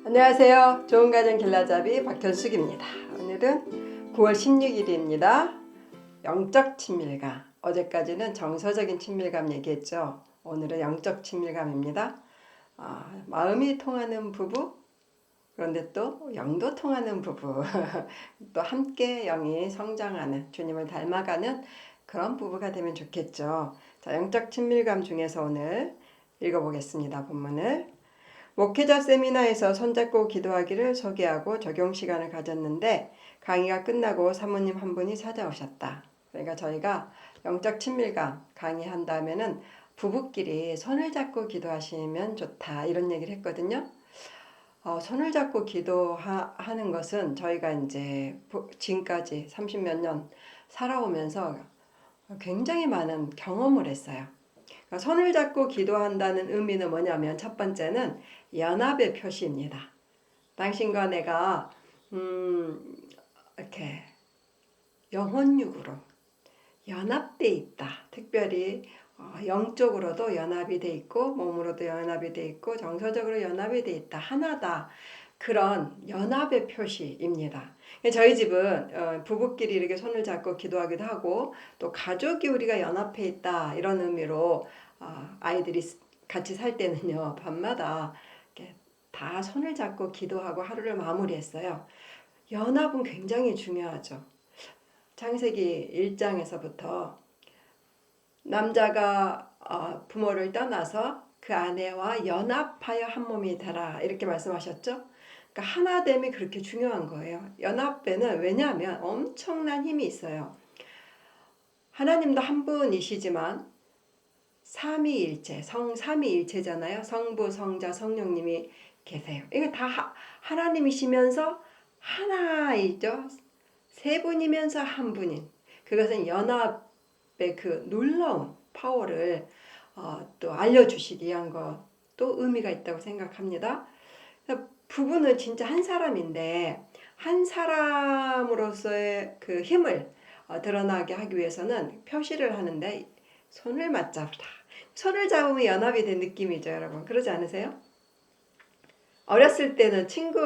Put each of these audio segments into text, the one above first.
안녕하세요. 좋은 가정 길라잡이 박현숙입니다. 오늘은 9월 16일입니다. 영적 친밀감. 어제까지는 정서적인 친밀감 얘기했죠. 오늘은 영적 친밀감입니다. 마음이 통하는 부부, 그런데 또 영도 통하는 부부, 또 함께 영이 성장하는, 주님을 닮아가는 그런 부부가 되면 좋겠죠. 자, 영적 친밀감 중에서 오늘 읽어보겠습니다. 본문을. 목회자 세미나에서 손잡고 기도하기를 소개하고 적용 시간을 가졌는데 강의가 끝나고 사모님 한 분이 찾아오셨다. 그러니까 저희가 영적 친밀감 강의한다면은 부부끼리 손을 잡고 기도하시면 좋다 이런 얘기를 했거든요. 손을 잡고 기도하는 것은 저희가 이제 지금까지 30몇 년 살아오면서 굉장히 많은 경험을 했어요. 손을 잡고 기도한다는 의미는 뭐냐면 첫 번째는 연합의 표시입니다. 당신과 내가 이렇게 영혼육으로 연합돼 있다. 특별히 영적으로도 연합이 돼 있고 몸으로도 연합이 돼 있고 정서적으로 연합이 돼 있다. 하나다. 그런 연합의 표시입니다. 저희 집은 부부끼리 이렇게 손을 잡고 기도하기도 하고 또 가족이 우리가 연합해 있다 이런 의미로 아이들이 같이 살 때는요 밤마다 이렇게 다 손을 잡고 기도하고 하루를 마무리했어요. 연합은 굉장히 중요하죠. 창세기 1장에서부터 남자가 부모를 떠나서 그 아내와 연합하여 한 몸이 되라 이렇게 말씀하셨죠. 그러니까 하나됨이 그렇게 중요한 거예요. 연합배는 왜냐하면 엄청난 힘이 있어요. 하나님도 한 분이시지만 삼위일체, 삼위일체잖아요. 성부, 성자, 성령님이 계세요. 이게 다 하나님이시면서 하나이죠. 세 분이면서 한 분인. 그것은 연합의 그 놀라운 파워를 또 알려주시기 위한 것도 의미가 있다고 생각합니다. 부부는 진짜 한 사람인데 한 사람으로서의 그 힘을 드러나게 하기 위해서는 표시를 하는데 손을 맞잡다. 손을 잡으면 연합이 된 느낌이죠, 여러분. 그러지 않으세요? 어렸을 때는 친구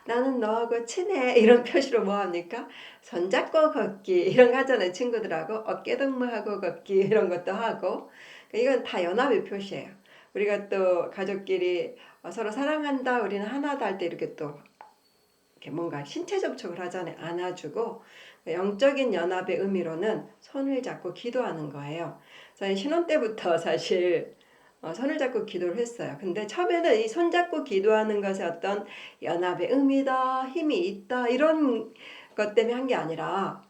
나는 너하고 친해 이런 표시로 뭐 합니까? 손잡고 걷기 이런 거 하잖아요. 친구들하고 어깨동무하고 걷기 이런 것도 하고 이건 다 연합의 표시예요. 우리가 또 가족끼리 서로 사랑한다 우리는 하나다 할 때 이렇게 또 이렇게 뭔가 신체 접촉을 하잖아요. 안아주고 영적인 연합의 의미로는 손을 잡고 기도하는 거예요. 저희 신혼 때부터 사실 손을 잡고 기도를 했어요. 근데 처음에는 이 손 잡고 기도하는 것에 어떤 연합의 의미다, 힘이 있다 이런 것 때문에 한 게 아니라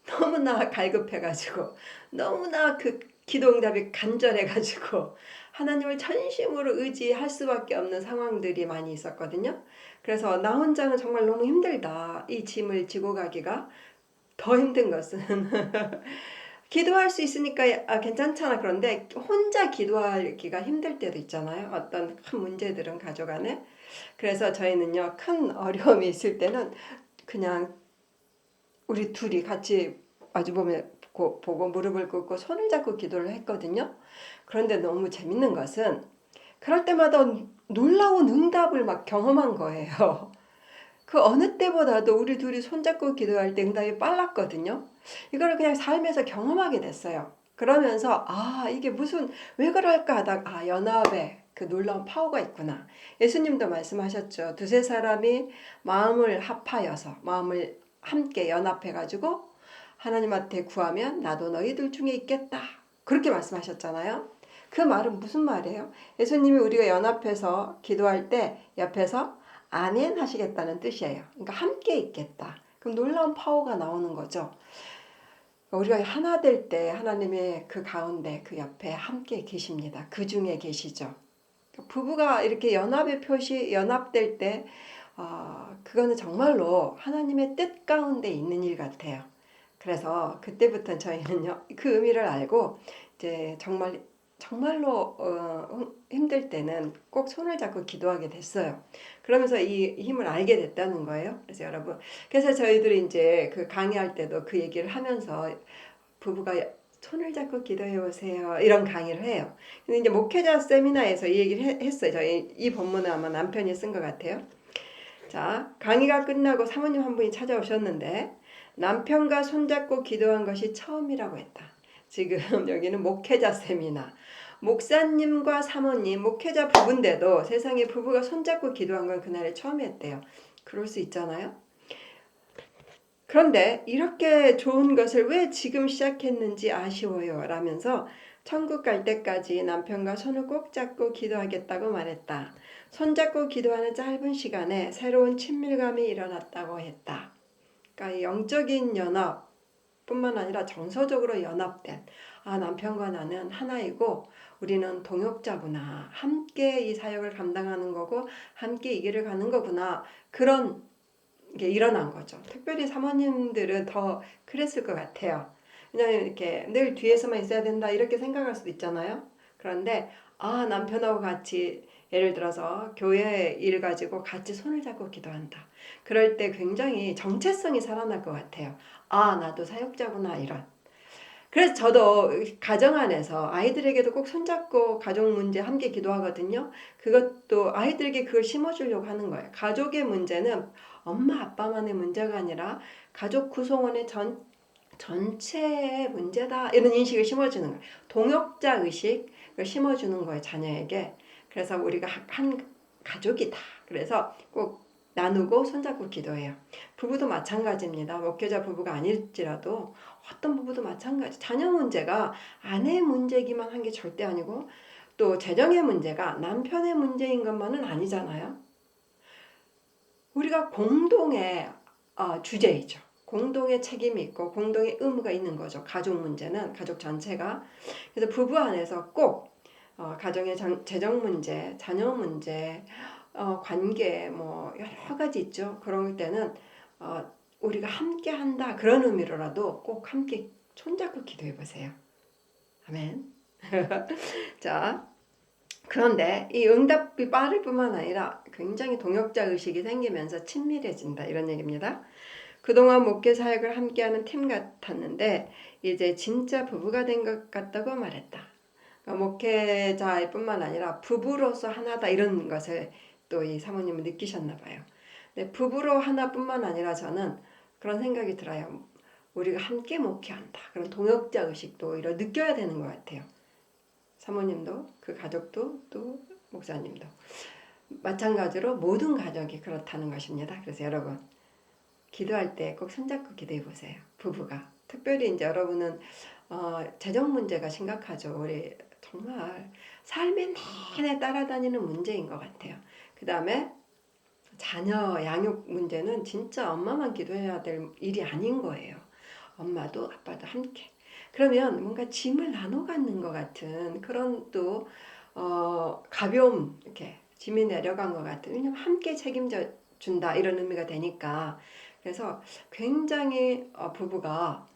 너무나 갈급해가지고 너무나 그 기도응답이 간절해가지고 하나님을 전심으로 의지할 수밖에 없는 상황들이 많이 있었거든요. 그래서 나 혼자는 정말 너무 힘들다. 이 짐을 지고 가기가 더 힘든 것은 기도할 수 있으니까 괜찮잖아. 그런데 혼자 기도하기가 힘들 때도 있잖아요. 어떤 큰 문제들은 가족 안에. 그래서 저희는요. 큰 어려움이 있을 때는 그냥 우리 둘이 같이 보고 무릎을 꿇고 손을 잡고 기도를 했거든요. 그런데 너무 재밌는 것은 그럴 때마다 놀라운 응답을 막 경험한 거예요. 그 어느 때보다도 우리 둘이 손잡고 기도할 때 응답이 빨랐거든요. 이거를 그냥 삶에서 경험하게 됐어요. 그러면서 이게 무슨 왜 그럴까 하다가 연합에 그 놀라운 파워가 있구나. 예수님도 말씀하셨죠. 두세 사람이 마음을 합하여서 마음을 함께 연합해가지고 하나님한테 구하면 나도 너희들 중에 있겠다. 그렇게 말씀하셨잖아요. 그 말은 무슨 말이에요? 예수님이 우리가 연합해서 기도할 때 옆에서 아멘 하시겠다는 뜻이에요. 그러니까 함께 있겠다. 그럼 놀라운 파워가 나오는 거죠. 우리가 하나 될 때 하나님의 그 가운데 그 옆에 함께 계십니다. 그 중에 계시죠. 부부가 이렇게 연합의 표시 연합될 때 그거는 정말로 하나님의 뜻 가운데 있는 일 같아요. 그래서 그때부터 저희는요 그 의미를 알고 이제 정말로 힘들 때는 꼭 손을 잡고 기도하게 됐어요. 그러면서 이 힘을 알게 됐다는 거예요. 그래서 여러분, 그래서 저희들이 이제 그 강의할 때도 그 얘기를 하면서 부부가 손을 잡고 기도해 보세요. 이런 강의를 해요. 근데 이제 목회자 세미나에서 이 얘기를 했어요. 저희 이 본문은 아마 남편이 쓴 것 같아요. 자, 강의가 끝나고 사모님 한 분이 찾아오셨는데 남편과 손잡고 기도한 것이 처음이라고 했다. 지금 여기는 목회자 세미나. 목사님과 사모님, 목회자 부부인데도 세상에 부부가 손잡고 기도한 건 그날이 처음이었대요. 그럴 수 있잖아요. 그런데 이렇게 좋은 것을 왜 지금 시작했는지 아쉬워요. 라면서 천국 갈 때까지 남편과 손을 꼭 잡고 기도하겠다고 말했다. 손잡고 기도하는 짧은 시간에 새로운 친밀감이 일어났다고 했다. 그러니까 영적인 연합뿐만 아니라 정서적으로 연합된 남편과 나는 하나이고 우리는 동역자구나. 함께 이 사역을 감당하는 거고 함께 이 길을 가는 거구나. 그런 게 일어난 거죠. 특별히 사모님들은 더 그랬을 것 같아요. 왜냐하면 이렇게 늘 뒤에서만 있어야 된다 이렇게 생각할 수도 있잖아요. 그런데 남편하고 같이 예를 들어서 교회 일 가지고 같이 손을 잡고 기도한다. 그럴 때 굉장히 정체성이 살아날 것 같아요. 나도 사역자구나 이런. 그래서 저도 가정 안에서 아이들에게도 꼭 손잡고 가족 문제 함께 기도하거든요. 그것도 아이들에게 그걸 심어주려고 하는 거예요. 가족의 문제는 엄마 아빠만의 문제가 아니라 가족 구성원의 전체의 문제다 이런 인식을 심어주는 거예요. 동역자 의식을 심어주는 거예요. 자녀에게. 그래서 우리가 한 가족이다. 그래서 꼭 나누고 손잡고 기도해요. 부부도 마찬가지입니다. 목회자 부부가 아닐지라도 어떤 부부도 마찬가지. 자녀 문제가 아내의 문제기만 한 게 절대 아니고 또 재정의 문제가 남편의 문제인 것만은 아니잖아요. 우리가 공동의 주제이죠. 공동의 책임이 있고 공동의 의무가 있는 거죠. 가족 문제는 가족 전체가. 그래서 부부 안에서 꼭 가정의 재정 문제, 자녀 문제, 관계 뭐 여러 가지 있죠. 그럴 때는 우리가 함께 한다 그런 의미로라도 꼭 함께 손잡고 기도해 보세요. 아멘. 자, 그런데 이 응답이 빠를 뿐만 아니라 굉장히 동역자 의식이 생기면서 친밀해진다 이런 얘기입니다. 그동안 목회 사역을 함께하는 팀 같았는데 이제 진짜 부부가 된 것 같다고 말했다. 그러니까 목회자일 뿐만 아니라 부부로서 하나다 이런 것을 또 이 사모님은 느끼셨나 봐요. 근데 부부로 하나뿐만 아니라 저는 그런 생각이 들어요. 우리가 함께 목회한다. 그런 동역자 의식도 오히려 느껴야 되는 것 같아요. 사모님도 그 가족도 또 목사님도 마찬가지로 모든 가족이 그렇다는 것입니다. 그래서 여러분 기도할 때 꼭 손잡고 기도해 보세요. 부부가 특별히 이제 여러분은 재정 문제가 심각하죠. 우리 정말 삶의 내내 따라다니는 문제인 것 같아요. 그 다음에 자녀 양육 문제는 진짜 엄마만 기도해야 될 일이 아닌 거예요. 엄마도 아빠도 함께. 그러면 뭔가 짐을 나눠 갖는 것 같은 그런 또 가벼움 이렇게 짐이 내려간 것 같은. 왜냐면 함께 책임져 준다 이런 의미가 되니까. 그래서 굉장히 부부가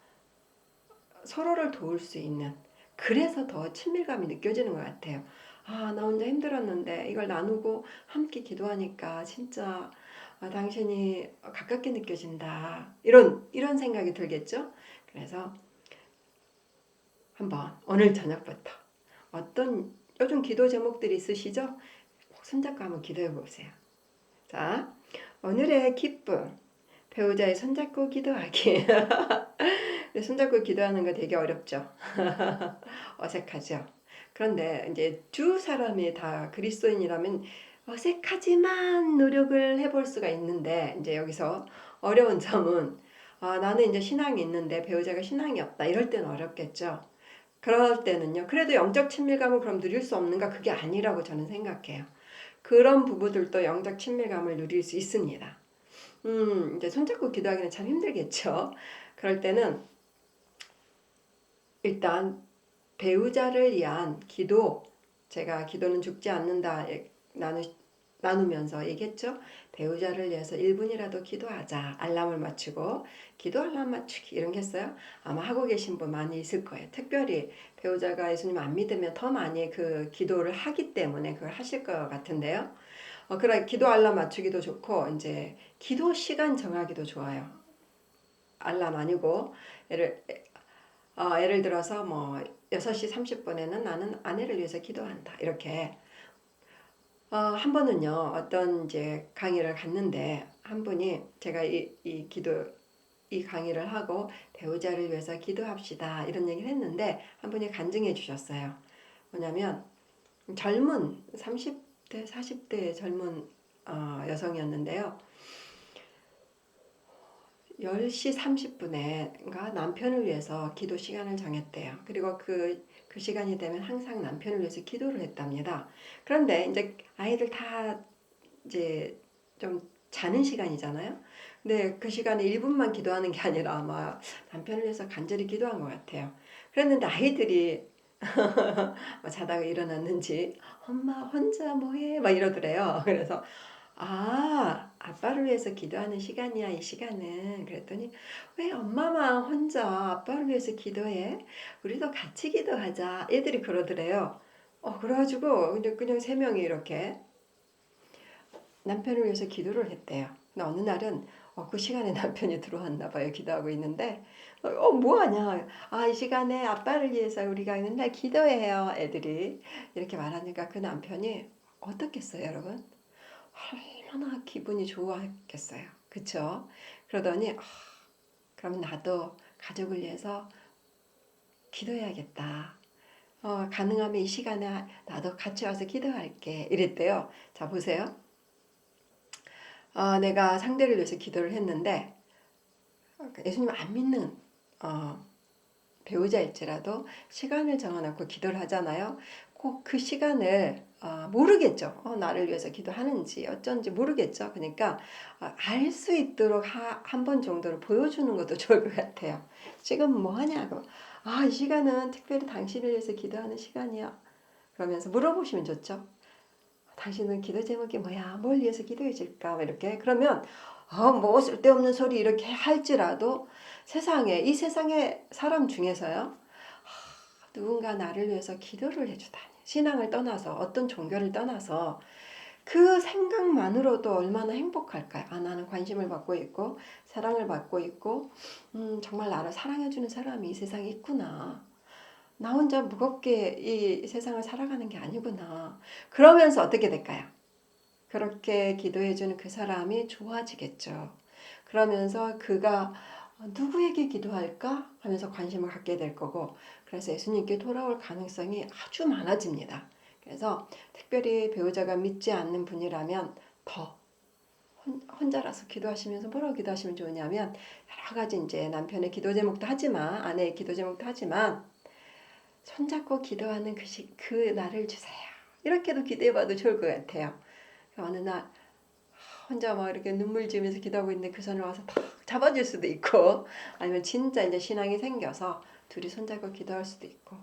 서로를 도울 수 있는 그래서 더 친밀감이 느껴지는 것 같아요. 나 혼자 힘들었는데 이걸 나누고 함께 기도하니까 진짜 당신이 가깝게 느껴진다. 이런 생각이 들겠죠? 그래서 한번 오늘 저녁부터 어떤 요즘 기도 제목들이 있으시죠? 꼭 손잡고 한번 기도해 보세요. 자, 오늘의 기쁨. 배우자의 손잡고 기도하기. 손잡고 기도하는 거 되게 어렵죠. 어색하죠. 그런데 이제 두 사람이 다 그리스도인이라면 어색하지만 노력을 해볼 수가 있는데 이제 여기서 어려운 점은 나는 이제 신앙이 있는데 배우자가 신앙이 없다. 이럴 때는 어렵겠죠. 그럴 때는요. 그래도 영적 친밀감을 그럼 누릴 수 없는가? 그게 아니라고 저는 생각해요. 그런 부부들도 영적 친밀감을 누릴 수 있습니다. 이제 손잡고 기도하기는 참 힘들겠죠. 그럴 때는 일단 배우자를 위한 기도, 제가 기도는 죽지 않는다 나누면서 얘기했죠. 배우자를 위해서 1분이라도 기도하자. 알람을 맞추고 기도 알람 맞추기 이런 게 했어요. 아마 하고 계신 분 많이 있을 거예요. 특별히 배우자가 예수님 안 믿으면 더 많이 그 기도를 하기 때문에 그걸 하실 것 같은데요. 그래 기도 알람 맞추기도 좋고 이제 기도 시간 정하기도 좋아요. 알람 아니고 예를 들어서 뭐 6시 30분에는 나는 아내를 위해서 기도한다. 이렇게 한 번은요, 어떤 이제 강의를 갔는데, 한 분이 제가 이 강의를 하고 배우자를 위해서 기도합시다. 이런 얘기를 했는데, 한 분이 간증해 주셨어요. 뭐냐면, 젊은 30대, 40대 젊은 여성이었는데요. 10시 30분에가 남편을 위해서 기도 시간을 정했대요. 그리고 그 시간이 되면 항상 남편을 위해서 기도를 했답니다. 그런데 이제 아이들 다 이제 좀 자는 시간이잖아요. 근데 그 시간에 1분만 기도하는 게 아니라 아마 남편을 위해서 간절히 기도한 것 같아요. 그랬는데 아이들이 자다가 일어났는지 엄마 혼자 뭐해? 막 이러더래요. 그래서 아빠를 위해서 기도하는 시간이야, 이 시간은. 그랬더니, 왜 엄마만 혼자 아빠를 위해서 기도해? 우리도 같이 기도하자. 애들이 그러더래요. 그래가지고, 그냥 세 명이 이렇게 남편을 위해서 기도를 했대요. 근데 어느 날은 그 시간에 남편이 들어왔나 봐요. 기도하고 있는데, 뭐하냐? 이 시간에 아빠를 위해서 우리가 맨날 기도해요. 애들이. 이렇게 말하니까 그 남편이 어떻겠어요, 여러분? 얼마나 기분이 좋아했겠어요. 그쵸? 그러더니 그러면 나도 가족을 위해서 기도해야겠다. 가능하면 이 시간에 나도 같이 와서 기도할게. 이랬대요. 자, 보세요. 내가 상대를 위해서 기도를 했는데 예수님 안 믿는 배우자일지라도 시간을 정해놓고 기도를 하잖아요. 꼭 그 시간을 모르겠죠. 나를 위해서 기도하는지 어쩐지 모르겠죠. 그러니까 알 수 있도록 한 번 정도를 보여주는 것도 좋을 것 같아요. 지금 뭐 하냐고. 이 시간은 특별히 당신을 위해서 기도하는 시간이야. 그러면서 물어보시면 좋죠. 당신은 기도 제목이 뭐야? 뭘 위해서 기도해 줄까? 이렇게. 그러면 뭐 쓸데없는 소리 이렇게 할지라도 이 세상의 사람 중에서요. 누군가 나를 위해서 기도를 해주다니. 신앙을 떠나서 어떤 종교를 떠나서 그 생각만으로도 얼마나 행복할까요? 나는 관심을 받고 있고 사랑을 받고 있고 정말 나를 사랑해주는 사람이 이 세상에 있구나. 나 혼자 무겁게 이 세상을 살아가는 게 아니구나. 그러면서 어떻게 될까요? 그렇게 기도해주는 그 사람이 좋아지겠죠. 그러면서 그가 누구에게 기도할까 하면서 관심을 갖게 될 거고, 그래서 예수님께 돌아올 가능성이 아주 많아집니다. 그래서 특별히 배우자가 믿지 않는 분이라면 더 혼자라서 기도하시면서 뭐라고 기도하시면 좋으냐면, 여러 가지 이제 남편의 기도 제목도 하지만, 아내의 기도 제목도 하지만, 손잡고 기도하는 그 날을 주세요. 이렇게도 기도해봐도 좋을 것 같아요. 어느 날 혼자 막 이렇게 눈물 지으면서 기도하고 있는데 그 손을 와서 탁 잡아줄 수도 있고, 아니면 진짜 이제 신앙이 생겨서 둘이 손잡고 기도할 수도 있고,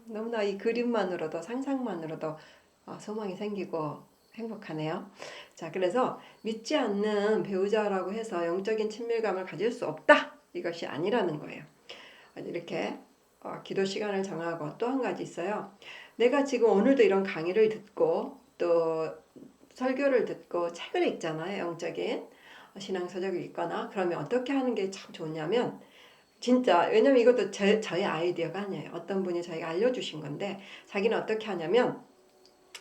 너무나 이 그림만으로도 상상만으로도 소망이 생기고 행복하네요. 자, 그래서 믿지 않는 배우자라고 해서 영적인 친밀감을 가질 수 없다. 이것이 아니라는 거예요. 이렇게 기도 시간을 정하고, 또 한 가지 있어요. 내가 지금 오늘도 이런 강의를 듣고 또 설교를 듣고 책을 읽잖아요. 영적인 신앙서적을 읽거나. 그러면 어떻게 하는 게 참 좋냐면, 진짜 왜냐면 이것도 저의 아이디어가 아니에요. 어떤 분이 저희가 알려주신 건데, 자기는 어떻게 하냐면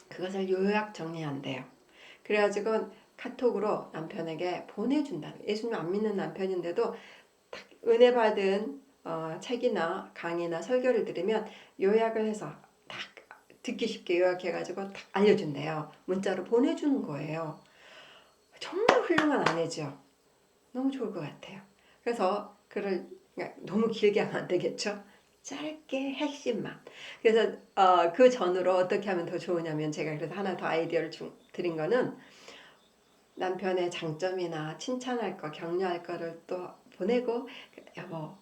그것을 요약 정리한대요. 그래가지고 카톡으로 남편에게 보내준다. 예수님 안 믿는 남편인데도 은혜 받은 책이나 강의나 설교를 들으면 요약을 해서 딱 듣기 쉽게 요약해가지고 딱 알려준대요. 문자로 보내주는 거예요. 정말 훌륭한 아내죠. 너무 좋을 것 같아요. 그래서 글을 너무 길게 하면 안 되겠죠. 짧게 핵심만. 그래서 그 전으로 어떻게 하면 더 좋으냐면, 제가 그래서 하나 더 아이디어를 드린 거는, 남편의 장점이나 칭찬할 거, 격려할 거를 또 보내고, 여보,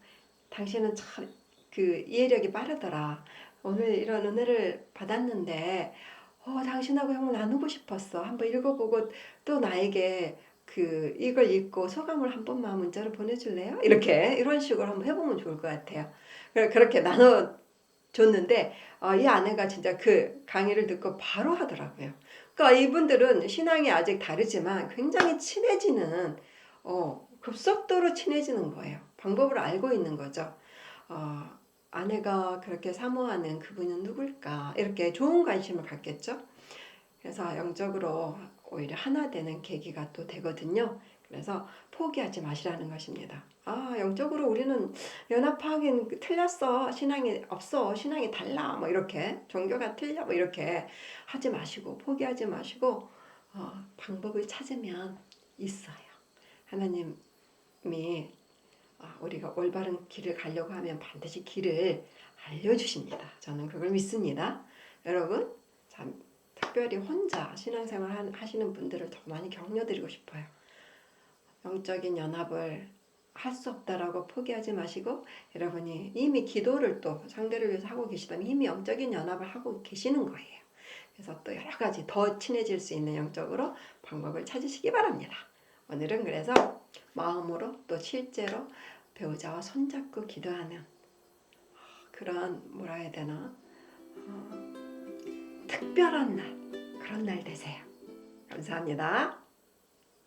당신은 참 그 이해력이 빠르더라. 오늘 이런 은혜를 받았는데, 당신하고 정말 나누고 싶었어. 한번 읽어보고 또 나에게 이걸 읽고 소감을 한 번만 문자로 보내줄래요? 이런 식으로 한번 해보면 좋을 것 같아요. 그렇게 나눠줬는데, 이 아내가 진짜 그 강의를 듣고 바로 하더라고요. 그러니까 이분들은 신앙이 아직 다르지만 굉장히 친해지는, 급속도로 친해지는 거예요. 방법을 알고 있는 거죠. 아내가 그렇게 사모하는 그분은 누굴까? 이렇게 좋은 관심을 갖겠죠. 그래서 영적으로 오히려 하나 되는 계기가 또 되거든요. 그래서 포기하지 마시라는 것입니다. 영적으로 우리는 연합하긴 틀렸어. 신앙이 없어. 신앙이 달라. 뭐 이렇게 종교가 틀려. 뭐 이렇게 하지 마시고 포기하지 마시고 방법을 찾으면 있어요. 하나님이 우리가 올바른 길을 가려고 하면 반드시 길을 알려주십니다. 저는 그걸 믿습니다. 여러분, 참 특별히 혼자 신앙생활 하시는 분들을 더 많이 격려드리고 싶어요. 영적인 연합을 할 수 없다라고 포기하지 마시고 여러분이 이미 기도를 또 상대를 위해서 하고 계시다면 이미 영적인 연합을 하고 계시는 거예요. 그래서 또 여러 가지 더 친해질 수 있는 영적으로 방법을 찾으시기 바랍니다. 오늘은 그래서 마음으로 또 실제로 배우자와 손잡고 기도하는 그런 뭐라 해야 되나 특별한 날 그런 날 되세요. 감사합니다.